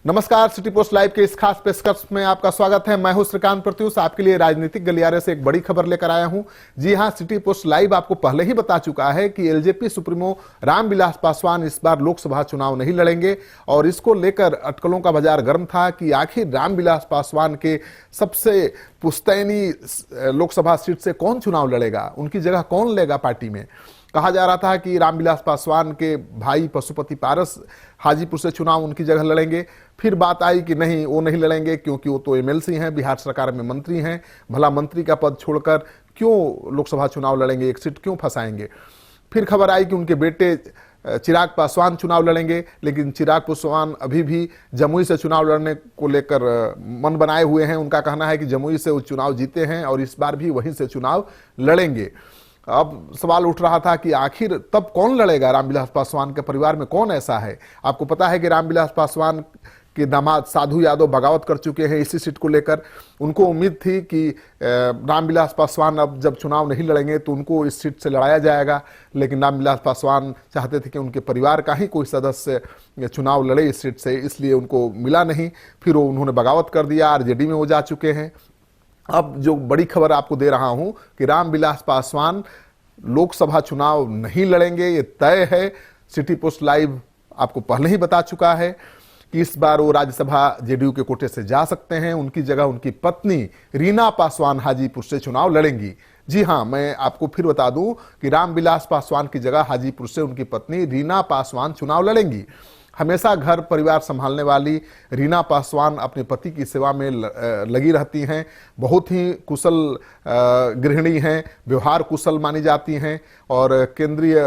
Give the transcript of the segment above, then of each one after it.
नमस्कार, city post live के इस खास पेशकश में आपका स्वागत है। मैं हूं श्रीकांत प्रत्युष, आपके लिए राजनीतिक गलियारे से एक बड़ी खबर लेकर आया हूं। जी हां, सिटी पोस्ट लाइव आपको पहले ही बता चुका है कि एलजेपी सुप्रीमो रामविलास पासवान इस बार लोकसभा चुनाव नहीं लड़ेंगे और इसको लेकर अटकलों का बाजार गर्म था कि आखिर रामविलास पासवान के सबसे पुश्तैनी लोकसभा सीट से कौन चुनाव लड़ेगा, उनकी जगह कौन लेगा पार्टी में। कहा जा रहा था कि रामविलास पासवान के भाई पशुपति पारस हाजीपुर से चुनाव उनकी जगह लड़ेंगे। फिर बात आई कि नहीं, वो नहीं लड़ेंगे क्योंकि वो तो एमएलसी हैं, बिहार सरकार में मंत्री हैं। भला मंत्री का पद छोड़कर क्यों लोकसभा चुनाव लड़ेंगे, एक सीट क्यों फंसाएंगे। फिर खबर आई कि उनके बेटे चिराग पासवान चुनाव लड़ेंगे, लेकिन चिराग पासवान अभी भी जमुई से चुनाव लड़ने को लेकर मन बनाए हुए हैं। उनका कहना है कि जमुई से वो चुनाव जीते हैं और इस बार भी वहीं से चुनाव लड़ेंगे। अब सवाल उठ रहा था कि आखिर तब कौन लड़ेगा, रामविलास पासवान के परिवार में कौन ऐसा है। आपको पता है कि रामविलास पासवान के दामाद साधु यादव बगावत कर चुके हैं इसी सीट को लेकर। उनको उम्मीद थी कि रामविलास पासवान अब जब चुनाव नहीं लड़ेंगे तो उनको इस सीट से लड़ाया जाएगा, लेकिन रामविलास पासवान चाहते थे कि उनके परिवार का ही कोई सदस्य चुनाव लड़े इस सीट से, इसलिए उनको मिला नहीं। फिर उन्होंने बगावत कर दिया, आरजेडी में वो जा चुके हैं। अब जो बड़ी खबर आपको दे रहा हूं कि रामविलास पासवान लोकसभा चुनाव नहीं लड़ेंगे, ये तय है। सिटी पोस्ट लाइव आपको पहले ही बता चुका है कि इस बार वो राज्यसभा जेडीयू के कोटे से जा सकते हैं। उनकी जगह उनकी पत्नी रीना पासवान हाजीपुर से चुनाव लड़ेंगी। जी हां, मैं आपको फिर बता दूं कि रामविलास पासवान की जगह हाजीपुर से उनकी पत्नी रीना पासवान चुनाव लड़ेंगी। हमेशा घर परिवार संभालने वाली रीना पासवान अपने पति की सेवा में लगी रहती हैं। बहुत ही कुशल गृहिणी हैं, व्यवहार कुशल मानी जाती हैं और केंद्रीय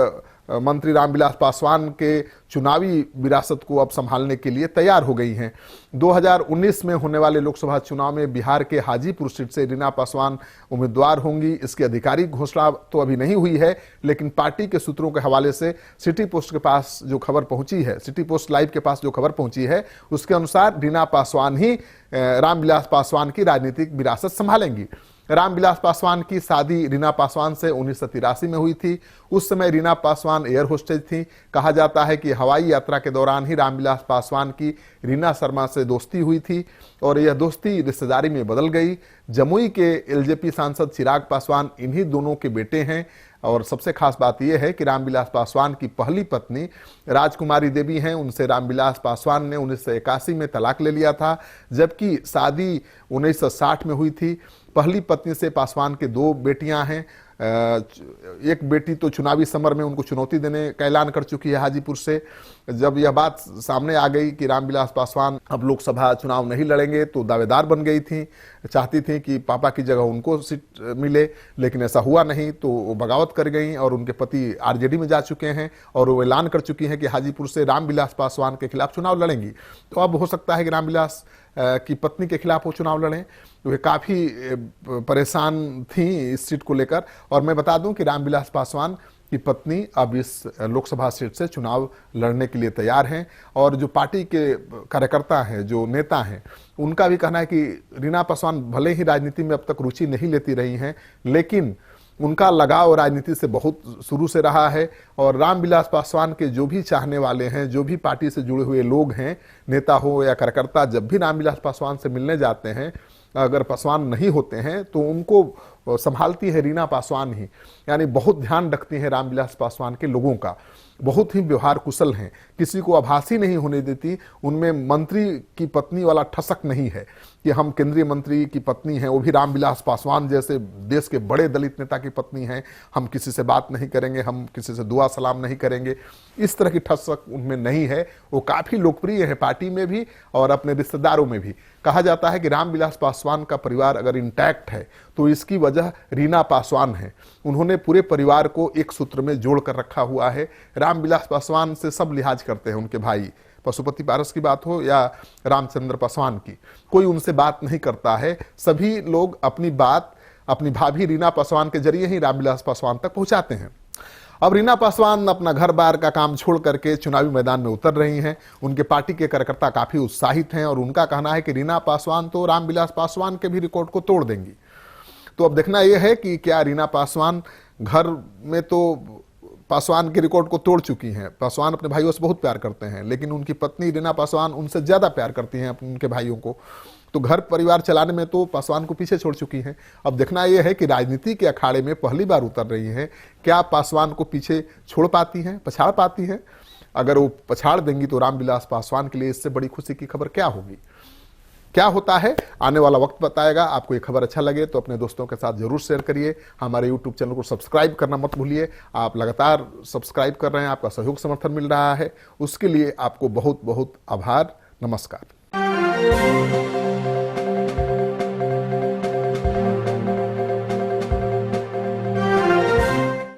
मंत्री रामविलास पासवान के चुनावी विरासत को अब संभालने के लिए तैयार हो गई हैं। 2019 में होने वाले लोकसभा चुनाव में बिहार के हाजीपुर सीट से रीना पासवान उम्मीदवार होंगी। इसकी आधिकारिक घोषणा तो अभी नहीं हुई है, लेकिन पार्टी के सूत्रों के हवाले से सिटी पोस्ट के पास जो खबर पहुंची है, सिटी पोस्ट लाइव के पास जो खबर पहुंची है, उसके अनुसार रीना पासवान ही रामविलास पासवान की राजनीतिक विरासत संभालेंगी। रामविलास पासवान की शादी रीना पासवान से 1983 में हुई थी। उस समय रीना पासवान एयर होस्टेज थी। कहा जाता है कि हवाई यात्रा के दौरान ही रामविलास पासवान की रीना शर्मा से दोस्ती हुई थी और यह दोस्ती रिश्तेदारी में बदल गई। जमुई के एलजेपी सांसद चिराग पासवान इन्हीं दोनों के बेटे हैं और सबसे खास बात यह है कि रामविलास पासवान की पहली पत्नी राजकुमारी देवी हैं। उनसे रामविलास पासवान ने 1981 में तलाक ले लिया था, जबकि शादी 1960 में हुई थी। पहली पत्नी से पासवान के दो बेटियां हैं। एक बेटी तो चुनावी समर में उनको चुनौती देने का ऐलान कर चुकी है हाजीपुर से। जब यह बात सामने आ गई कि रामविलास पासवान अब लोकसभा चुनाव नहीं लड़ेंगे तो दावेदार बन गई थी, चाहती थी कि पापा की जगह उनको सीट मिले, लेकिन ऐसा हुआ नहीं तो वो बगावत कर गई और उनके पति आरजेडी में जा चुके हैं और वो ऐलान कर चुकी हैं कि हाजीपुर से रामविलास पासवान के खिलाफ चुनाव लड़ेंगी। तो अब हो सकता है कि रामविलास की पत्नी के खिलाफ वो चुनाव लड़ें। वे काफ़ी परेशान थी इस सीट को लेकर और मैं बता दूं कि रामविलास पासवान की पत्नी अब इस लोकसभा सीट से चुनाव लड़ने के लिए तैयार हैं और जो पार्टी के कार्यकर्ता हैं, जो नेता हैं, उनका भी कहना है कि रीना पासवान भले ही राजनीति में अब तक रुचि नहीं लेती रही हैं, लेकिन उनका लगाव राजनीति से बहुत शुरू से रहा है और रामविलास पासवान के जो भी चाहने वाले हैं, जो भी पार्टी से जुड़े हुए लोग हैं, नेता हो या कार्यकर्ता, जब भी रामविलास पासवान से मिलने जाते हैं, अगर पासवान नहीं होते हैं तो उनको संभालती है रीना पासवान ही। यानी बहुत ध्यान रखती हैं रामविलास पासवान के लोगों का, बहुत ही व्यवहार कुशल हैं, किसी को आभासी नहीं होने देती। उनमें मंत्री की पत्नी वाला ठसक नहीं है कि हम केंद्रीय मंत्री की पत्नी हैं, वो भी रामविलास पासवान जैसे देश के बड़े दलित नेता की पत्नी हैं, हम किसी से बात नहीं करेंगे, हम किसी से दुआ सलाम नहीं करेंगे, इस तरह की ठसक उनमें नहीं है। वो काफ़ी लोकप्रिय है पार्टी में भी और अपने रिश्तेदारों में भी। कहा जाता है कि रामविलास पासवान का परिवार अगर इंटैक्ट है तो इसकी वजह रीना पासवान है। उन्होंने पूरे परिवार को एक सूत्र में जोड़ कर रखा हुआ है। रामविलास पासवान से सब लिहाज करते हैं, उनके भाई पशुपति पारस की बात हो या रामचंद्र पासवान की, कोई उनसे बात नहीं करता है। सभी लोग अपनी बात अपनी भाभी रीना पासवान के जरिए ही रामविलास पासवान तक पहुंचाते हैं। अब रीना पासवान अपना घर बार का काम छोड़ करके चुनावी मैदान में उतर रही हैं। उनके पार्टी के कार्यकर्ता काफी उत्साहित हैं और उनका कहना है कि रीना पासवान तो रामविलास पासवान के भी रिकॉर्ड को तोड़ देंगी। तो अब देखना यह है कि क्या रीना पासवान घर में तो पासवान के रिकॉर्ड को तोड़ चुकी हैं। पासवान अपने भाइयों से बहुत प्यार करते हैं, लेकिन उनकी पत्नी रीना पासवान उनसे ज़्यादा प्यार करती हैं उनके भाइयों को। तो घर परिवार चलाने में तो पासवान को पीछे छोड़ चुकी हैं। अब देखना यह है कि राजनीति के अखाड़े में पहली बार उतर रही हैं, क्या पासवान को पीछे छोड़ पाती हैं, पछाड़ पाती हैं? अगर वो पछाड़ देंगी तो रामविलास पासवान के लिए इससे बड़ी खुशी की खबर क्या होगी? क्या होता है आने वाला वक्त बताएगा। आपको ये खबर अच्छा लगे तो अपने दोस्तों के साथ जरूर शेयर करिए। हमारे यूट्यूब चैनल को सब्सक्राइब करना मत भूलिए। आप लगातार सब्सक्राइब कर रहे हैं, आपका सहयोग समर्थन मिल रहा है, उसके लिए आपको बहुत बहुत आभार। नमस्कार।